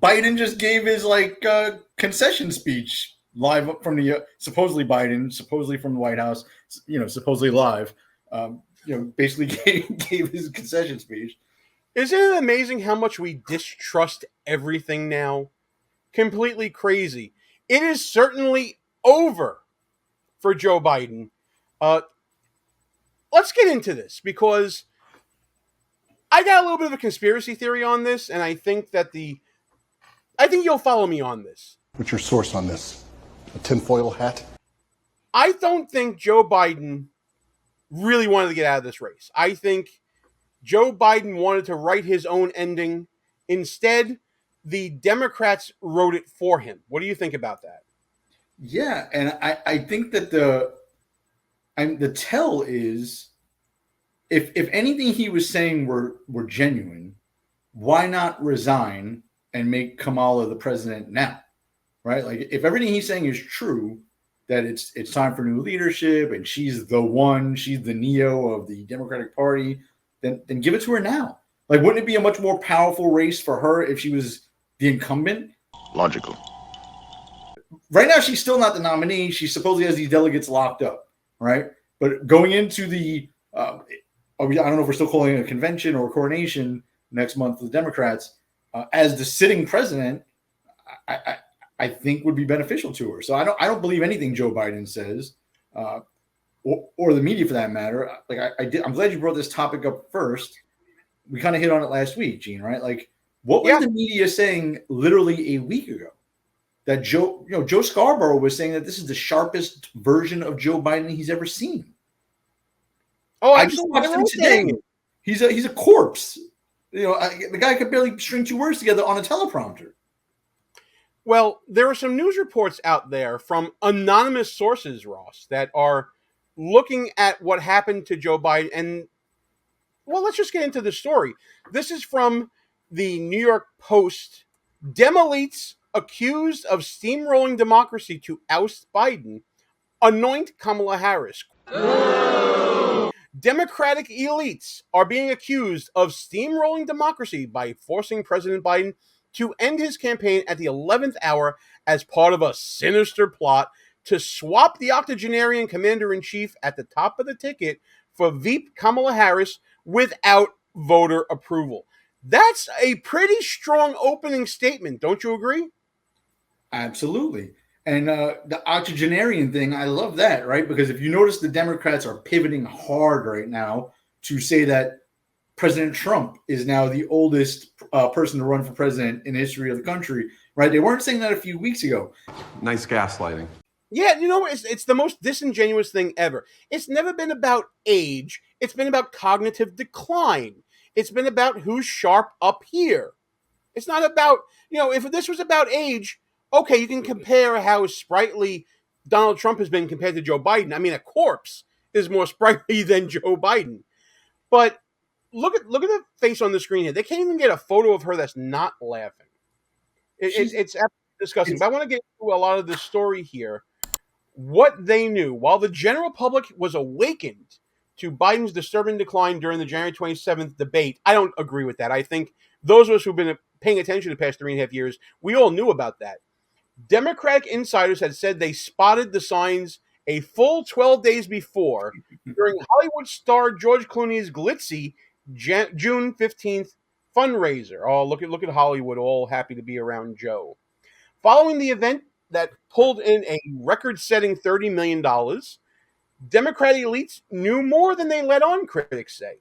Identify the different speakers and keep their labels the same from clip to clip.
Speaker 1: Biden just gave his concession speech live from the supposedly Biden, supposedly from the White House, supposedly live. Basically gave his concession speech.
Speaker 2: Isn't it amazing how much we distrust everything now? Completely crazy. It is certainly over for Joe Biden. Uh, let's get into this because I got a little bit of a conspiracy theory on this, and I think you'll follow me on this.
Speaker 3: What's your source on this? A tinfoil hat?
Speaker 2: I don't think Joe Biden really wanted to get out of this race. I think Joe Biden wanted to write his own ending. Instead, the Democrats wrote it for him. What do you think about that?
Speaker 1: Yeah, and I think that the tell is if anything he was saying were genuine, why not resign and make Kamala the president now? Right? Like if everything he's saying is true, that it's time for new leadership and she's the one, she's the Neo of the Democratic Party, then give it to her now. Like wouldn't it be a much more powerful race for her if she was the incumbent?
Speaker 4: Logical.
Speaker 1: Right now she's still not the nominee. She supposedly has these delegates locked up, right? But going into the I don't know if we're still calling it a convention or a coronation next month for the Democrats, as the sitting president, I think would be beneficial to her. So I don't believe anything Joe Biden says, or the media for that matter. Like I'm glad you brought this topic up first. We kind of hit on it last week, Gene. Right? Like what was the media saying literally a week ago? That Joe Scarborough was saying that this is the sharpest version of Joe Biden he's ever seen.
Speaker 2: Oh,
Speaker 1: I just watched him today. He's a corpse. The guy could barely string two words together on a teleprompter.
Speaker 2: Well, there are some news reports out there from anonymous sources, Ross, that are looking at what happened to Joe Biden. And, well, let's just get into the story. This is from the New York Post. Demelites accused of steamrolling democracy to oust Biden anoint Kamala Harris. Democratic elites are being accused of steamrolling democracy by forcing President Biden to end his campaign at the 11th hour as part of a sinister plot to swap the octogenarian commander-in-chief at the top of the ticket for Veep Kamala Harris without voter approval. That's a pretty strong opening statement, don't you agree?
Speaker 1: Absolutely. And the octogenarian thing, I love that, right? Because if you notice, the Democrats are pivoting hard right now to say that President Trump is now the oldest person to run for president in the history of the country, right? They weren't saying that a few weeks ago.
Speaker 5: Nice gaslighting.
Speaker 2: Yeah, it's the most disingenuous thing ever. It's never been about age. It's been about cognitive decline. It's been about who's sharp up here. It's not about, if this was about age, okay, you can compare how sprightly Donald Trump has been compared to Joe Biden. I mean, a corpse is more sprightly than Joe Biden. But look at the face on the screen here. They can't even get a photo of her that's not laughing. It's absolutely disgusting. But I want to get into a lot of the story here. What they knew while the general public was awakened to Biden's disturbing decline during the January 27th debate. I don't agree with that. I think those of us who've been paying attention the past 3.5 years, we all knew about that. Democratic insiders had said they spotted the signs a full 12 days before during Hollywood star George Clooney's glitzy June 15th fundraiser. Oh, look at Hollywood, all happy to be around Joe. Following the event that pulled in a record-setting $30 million, Democratic elites knew more than they let on, critics say.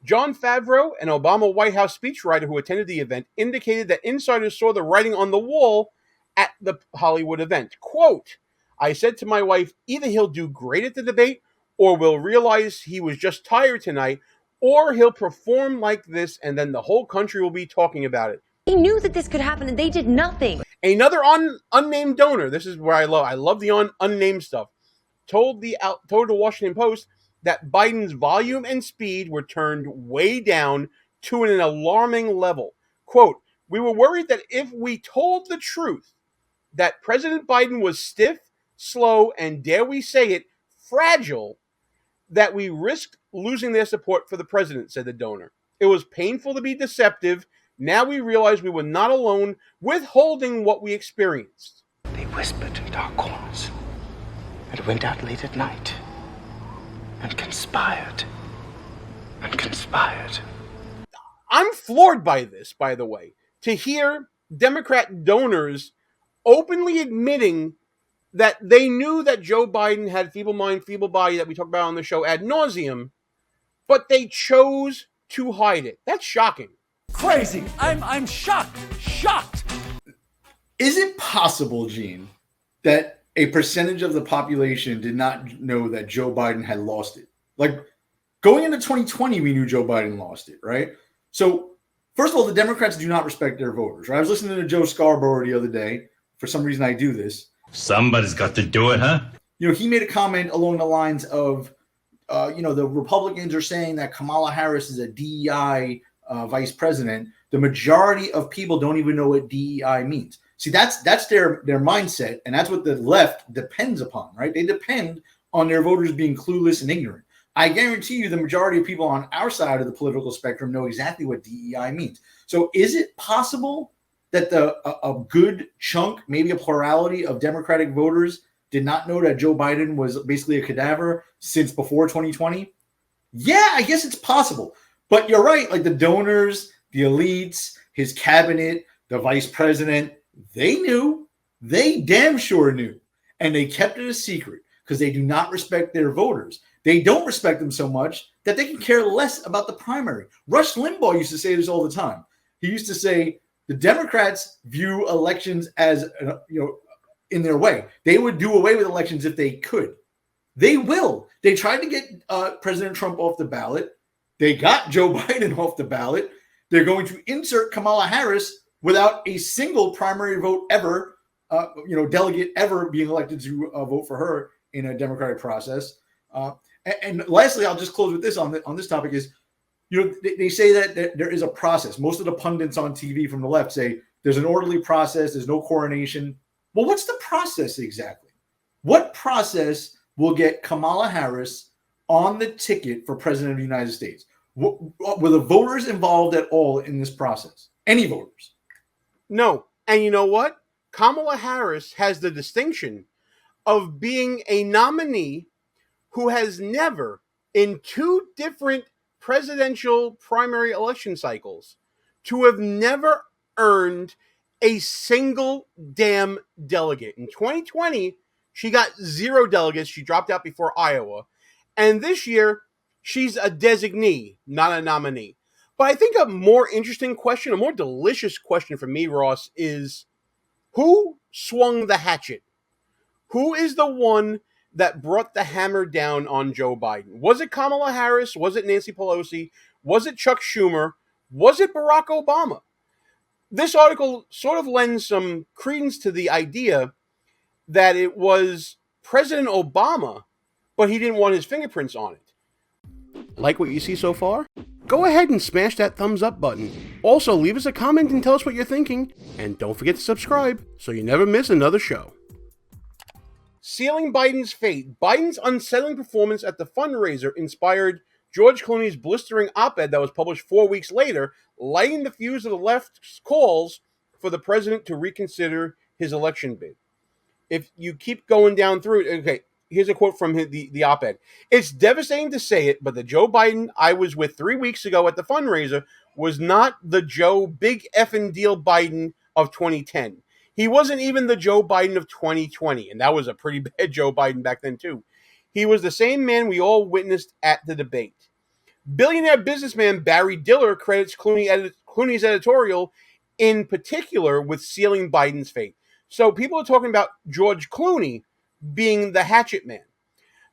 Speaker 2: Jon Favreau, an Obama White House speechwriter who attended the event, indicated that insiders saw the writing on the wall at the Hollywood event. Quote, I said to my wife, either he'll do great at the debate or we'll realize he was just tired tonight, or he'll perform like this and then the whole country will be talking about it.
Speaker 6: They knew that this could happen and they did nothing.
Speaker 2: Another unnamed donor, this is where I love the unnamed stuff, told the Washington Post that Biden's volume and speed were turned way down to an alarming level. Quote, we were worried that if we told the truth, that President Biden was stiff, slow, and dare we say it, fragile, that we risked losing their support for the president, said the donor. It was painful to be deceptive. Now we realize we were not alone withholding what we experienced.
Speaker 4: They whispered in dark corners and went out late at night and conspired and conspired.
Speaker 2: I'm floored by this, by the way, to hear Democrat donors openly admitting that they knew that Joe Biden had feeble mind, feeble body that we talk about on the show ad nauseum, but they chose to hide it. That's shocking.
Speaker 5: Crazy. I'm shocked. Shocked.
Speaker 1: Is it possible, Gene, that a percentage of the population did not know that Joe Biden had lost it? Like, going into 2020, we knew Joe Biden lost it, right? So, first of all, the Democrats do not respect their voters, right? I was listening to Joe Scarborough the other day. For some reason, I do this.
Speaker 7: Somebody's got to do it, huh?
Speaker 1: You know, he made a comment along the lines of, the Republicans are saying that Kamala Harris is a DEI vice president. The majority of people don't even know what DEI means. See, that's their mindset, and that's what the left depends upon, right? They depend on their voters being clueless and ignorant. I guarantee you the majority of people on our side of the political spectrum know exactly what DEI means. So is it possible that a good chunk, maybe a plurality of Democratic voters did not know that Joe Biden was basically a cadaver since before 2020? Yeah, I guess it's possible. But you're right, like the donors, the elites, his cabinet, the vice president, they knew. They damn sure knew. And they kept it a secret because they do not respect their voters. They don't respect them so much that they can care less about the primary. Rush Limbaugh used to say this all the time. He used to say the Democrats view elections as, in their way. They would do away with elections if they could. They will. They tried to get President Trump off the ballot. They got Joe Biden off the ballot. They're going to insert Kamala Harris without a single primary vote ever, delegate ever being elected to vote for her in a democratic process. And lastly, I'll just close with this on this topic is, they say that there is a process. Most of the pundits on TV from the left say there's an orderly process. There's no coronation. Well, what's the process exactly? What process will get Kamala Harris on the ticket for president of the United States? Were the voters involved at all in this process? Any voters?
Speaker 2: No. And you know what? Kamala Harris has the distinction of being a nominee who has never, in two different presidential primary election cycles, to have never earned a single damn delegate. In 2020, she got 0 delegates. She dropped out before Iowa. And this year, she's a designee, not a nominee. But I think a more interesting question, a more delicious question for me, Ross, is who swung the hatchet? Who is the one that brought the hammer down on Joe Biden? Was it Kamala Harris? Was it Nancy Pelosi? Was it Chuck Schumer? Was it Barack Obama? This article sort of lends some credence to the idea that it was President Obama, but he didn't want his fingerprints on it. Like what you see so far? Go ahead and smash that thumbs up button. Also, leave us a comment and tell us what you're thinking. And don't forget to subscribe so you never miss another show. Sealing Biden's fate. Biden's unsettling performance at the fundraiser inspired George Clooney's blistering op-ed that was published 4 weeks later, lighting the fuse of the left's calls for the president to reconsider his election bid. If you keep going down through it, okay, here's a quote from the op-ed. It's devastating to say it, but the Joe Biden I was with 3 weeks ago at the fundraiser was not the Joe big effing deal Biden of 2010. He wasn't even the Joe Biden of 2020, and that was a pretty bad Joe Biden back then, too. He was the same man we all witnessed at the debate. Billionaire businessman Barry Diller credits Clooney's editorial in particular with sealing Biden's fate. So people are talking about George Clooney being the hatchet man.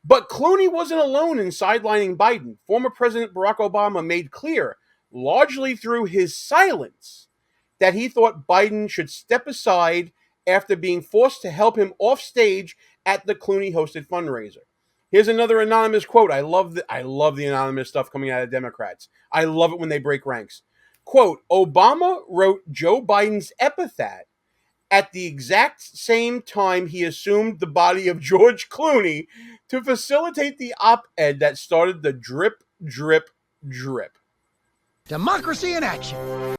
Speaker 2: But Clooney wasn't alone in sidelining Biden. Former President Barack Obama made clear, largely through his silence, that he thought Biden should step aside after being forced to help him off stage at the Clooney-hosted fundraiser. Here's another anonymous quote. I love the anonymous stuff coming out of Democrats. I love it when they break ranks. Quote, Obama wrote Joe Biden's epitaph at the exact same time he assumed the body of George Clooney to facilitate the op-ed that started the drip, drip, drip.
Speaker 5: Democracy in action.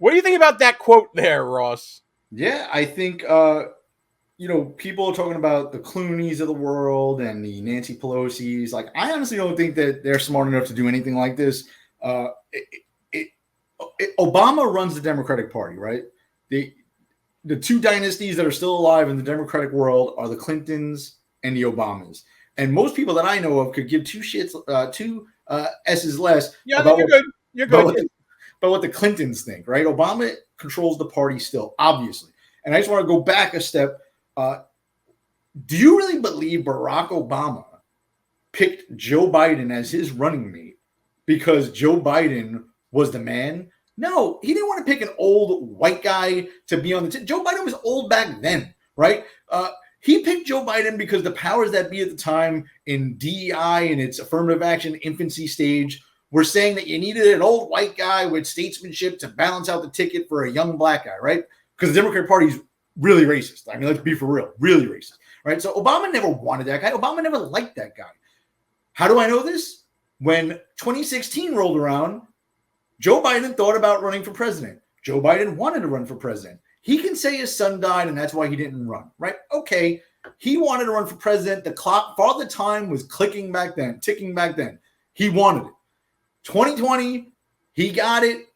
Speaker 2: What do you think about that quote there, Ross?
Speaker 1: Yeah, I think people are talking about the Clooneys of the world and the Nancy Pelosi's. Like, I honestly don't think that they're smart enough to do anything like this. Obama runs the Democratic Party, right? The two dynasties that are still alive in the Democratic world are the Clintons and the Obamas. And most people that I know of could give two S's less
Speaker 2: Yeah,
Speaker 1: about
Speaker 2: you're good. You're good.
Speaker 1: About what the Clintons think, right? Obama controls the party still, obviously. And I just want to go back a step. Do you really believe Barack Obama picked Joe Biden as his running mate because Joe Biden was the man? No, he didn't want to pick an old white guy to be on the team. Joe Biden was old back then, right? He picked Joe Biden because the powers that be at the time in DEI and its affirmative action infancy stage were saying that you needed an old white guy with statesmanship to balance out the ticket for a young black guy, right? Because the Democratic Party is really racist. I mean, let's be for real, really racist, right? So Obama never wanted that guy. Obama never liked that guy. How do I know this? When 2016 rolled around, Joe Biden thought about running for president. Joe Biden wanted to run for president. He can say his son died and that's why he didn't run, right? Okay, he wanted to run for president. The clock, Father Time was ticking back then. He wanted it. 2020, he got it.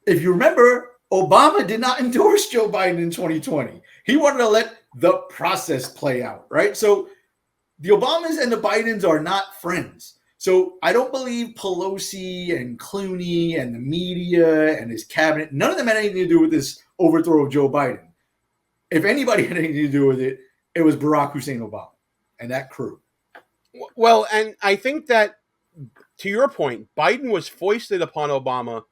Speaker 1: If you remember, Obama did not endorse Joe Biden in 2020. He wanted to let the process play out, right? So the Obamas and the Bidens are not friends. So I don't believe Pelosi and Clooney and the media and his cabinet, none of them had anything to do with this overthrow of Joe Biden. If anybody had anything to do with it, it was Barack Hussein Obama and that crew.
Speaker 2: Well, and I think that, to your point, Biden was foisted upon Obama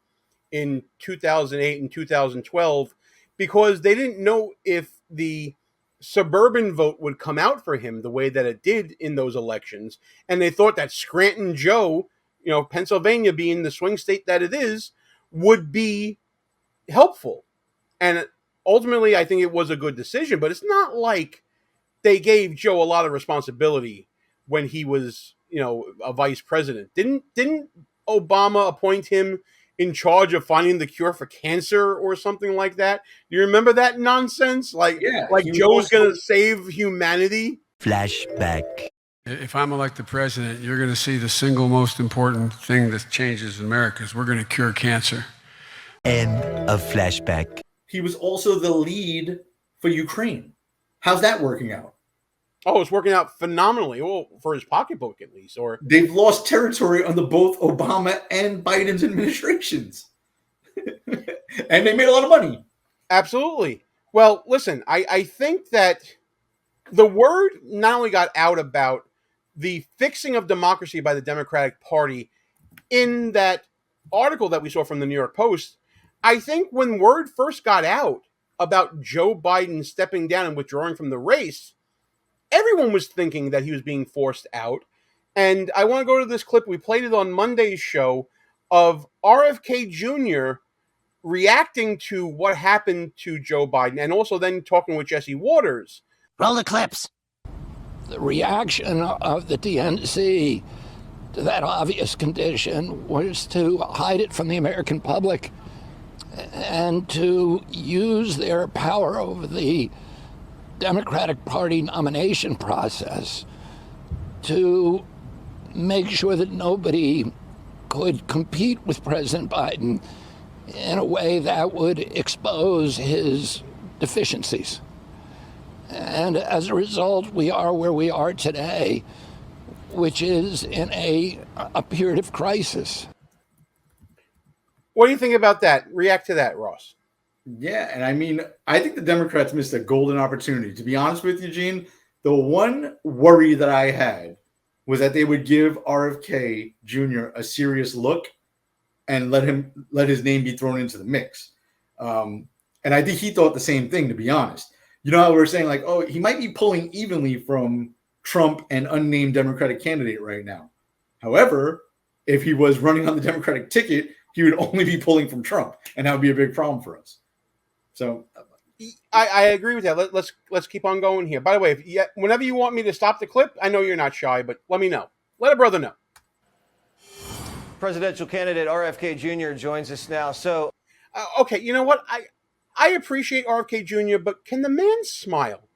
Speaker 2: in 2008 and 2012 because they didn't know if the suburban vote would come out for him the way that it did in those elections. And they thought that Scranton Joe, Pennsylvania being the swing state that it is, would be helpful. And ultimately, I think it was a good decision, but it's not like they gave Joe a lot of responsibility when he was, a vice president. Didn't Obama appoint him in charge of finding the cure for cancer or something like that? Do you remember that nonsense? Like Joe's going to save humanity?
Speaker 8: Flashback. If I'm elected president, you're going to see the single most important thing that changes in America is we're going to cure cancer.
Speaker 9: End of flashback.
Speaker 1: He was also the lead for Ukraine. How's that working out?
Speaker 2: Oh, it's working out phenomenally. Well, for his pocketbook, at least. Or
Speaker 1: they've lost territory under both Obama and Biden's administrations. And they made a lot of money.
Speaker 2: Absolutely. Well, listen, I think that the word not only got out about the fixing of democracy by the Democratic Party in that article that we saw from the New York Post. I think when word first got out about Joe Biden stepping down and withdrawing from the race, everyone was thinking that he was being forced out. And I want to go to this clip. We played it on Monday's show of RFK Jr. reacting to what happened to Joe Biden and also then talking with Jesse Waters.
Speaker 10: Roll the clips.
Speaker 11: The reaction of the DNC to that obvious condition was to hide it from the American public and to use their power over the Democratic Party nomination process to make sure that nobody could compete with President Biden in a way that would expose his deficiencies. And as a result, we are where we are today, which is in a period of crisis.
Speaker 2: What do you think about that? React to that, Ross.
Speaker 1: Yeah, and I mean, I think the Democrats missed a golden opportunity. To be honest with you, Gene, the one worry that I had was that they would give RFK Jr. a serious look and let his name be thrown into the mix. And I think he thought the same thing, to be honest. You know how we're saying, like, oh, he might be pulling evenly from Trump and unnamed Democratic candidate right now. However, if he was running on the Democratic ticket, he would only be pulling from Trump, and that would be a big problem for us. So
Speaker 2: I agree with that. Let's keep on going here. By the way, whenever you want me to stop the clip, I know you're not shy, but let me know. Let a brother know.
Speaker 12: Presidential candidate RFK Jr. joins us now. So
Speaker 2: Okay, you know what? I appreciate RFK Jr., but can the man smile?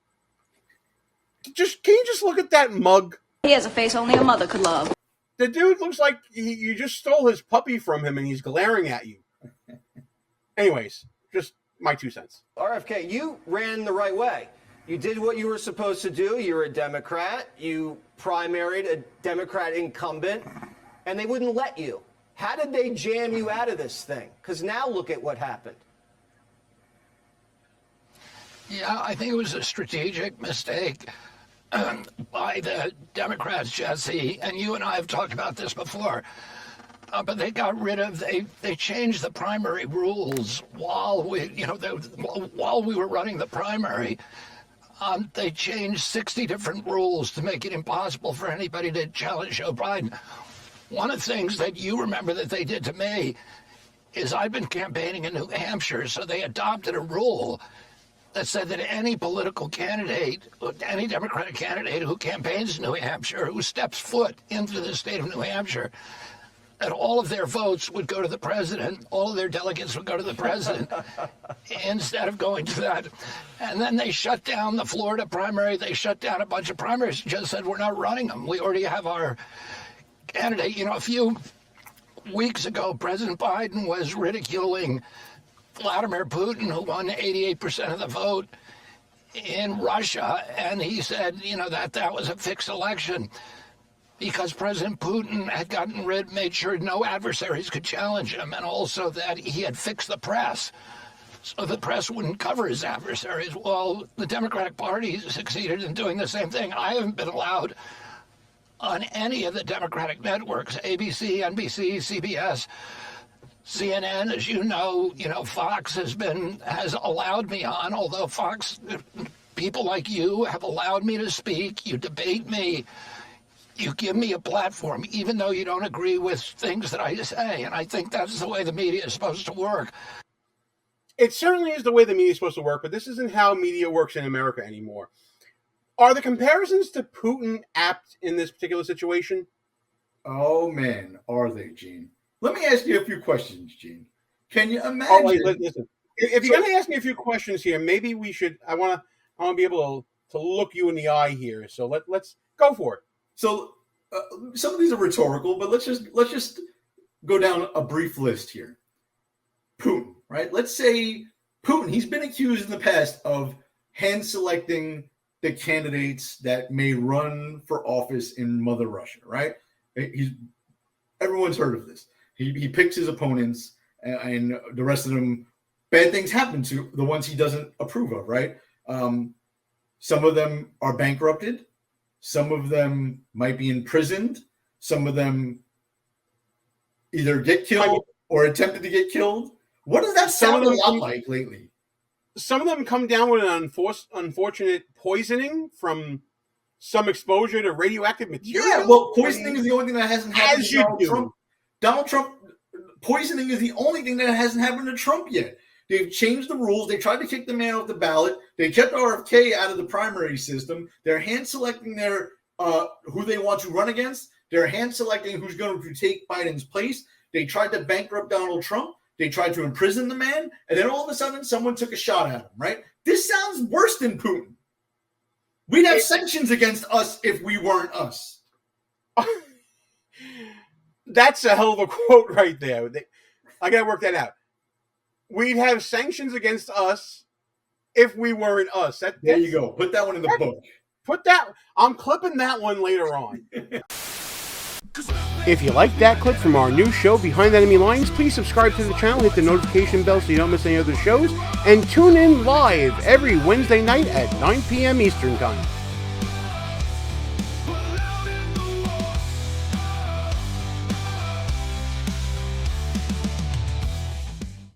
Speaker 2: Can you just look at that mug?
Speaker 10: He has a face only a mother could love.
Speaker 2: The dude looks like you just stole his puppy from him and he's glaring at you. Anyways, just my 2 cents.
Speaker 12: RFK, you ran the right way. You did what you were supposed to do. You're a Democrat. You primaried a Democrat incumbent, and they wouldn't let you. How did they jam you out of this thing? Because now look at what happened.
Speaker 11: Yeah, I think it was a strategic mistake by the Democrats, Jesse, and you and I have talked about this before. But they got rid of, they changed the primary rules while while we were running the primary. They changed 60 different rules to make it impossible for anybody to challenge Joe Biden. One of the things that you remember that they did to me is I've been campaigning in New Hampshire, so they adopted a rule that said that any political candidate, any Democratic candidate who campaigns in New Hampshire, who steps foot into the state of New Hampshire, that all of their votes would go to the president, all of their delegates would go to the president, instead of going to that. And then they shut down the Florida primary. They shut down a bunch of primaries, just said, we're not running them. We already have our candidate. You know, a few weeks ago, President Biden was ridiculing Vladimir Putin, who won 88% of the vote in Russia. And he said, you know, that was a fixed election, because President Putin had made sure no adversaries could challenge him, and also that he had fixed the press so the press wouldn't cover his adversaries. Well, the Democratic Party succeeded in doing the same thing. I haven't been allowed on any of the Democratic networks, ABC, NBC, CBS, CNN, as you know, Fox has allowed me on, although Fox, people like you have allowed me to speak. You debate me. You give me a platform, even though you don't agree with things that I say. And I think that's the way the media is supposed to work.
Speaker 2: It certainly is the way the media is supposed to work, but this isn't how media works in America anymore. Are the comparisons to Putin apt in this particular situation?
Speaker 1: Oh, man, are they, Gene? Let me ask you a few questions, Gene. Can you imagine?
Speaker 2: Listen. If you're going to ask me a few questions here, maybe we should. I want to be able to look you in the eye here. So let's go for it.
Speaker 1: So some of these are rhetorical, but let's just go down a brief list here. Putin, right? Let's say Putin. He's been accused in the past of hand selecting the candidates that may run for office in Mother Russia, right? Everyone's heard of this. He picks his opponents, and the rest of them, bad things happen to the ones he doesn't approve of, right? Some of them are bankrupted. Some of them might be imprisoned. Some of them either get killed or attempted to get killed. What does that sound a lot like lately?
Speaker 2: Some of them come down with an unfortunate poisoning from some exposure to radioactive material.
Speaker 1: Yeah, well, poisoning is the only thing that hasn't happened to Donald Trump. Donald Trump, poisoning is the only thing that hasn't happened to Trump yet. They've changed the rules. They tried to kick the man off the ballot. They kept RFK out of the primary system. They're hand selecting their who they want to run against. They're hand selecting who's going to take Biden's place. They tried to bankrupt Donald Trump. They tried to imprison the man. And then all of a sudden, someone took a shot at him, right? This sounds worse than Putin. We'd have sanctions against us if we weren't us.
Speaker 2: That's a hell of a quote right there. I got to work that out. We'd have sanctions against us if we weren't us.
Speaker 1: There you go. Put that one in the book.
Speaker 2: I'm clipping that one later on. If you like that clip from our new show, Behind Enemy Lines, please subscribe to the channel, hit the notification bell so you don't miss any other shows, and tune in live every Wednesday night at 9 p.m. Eastern Time.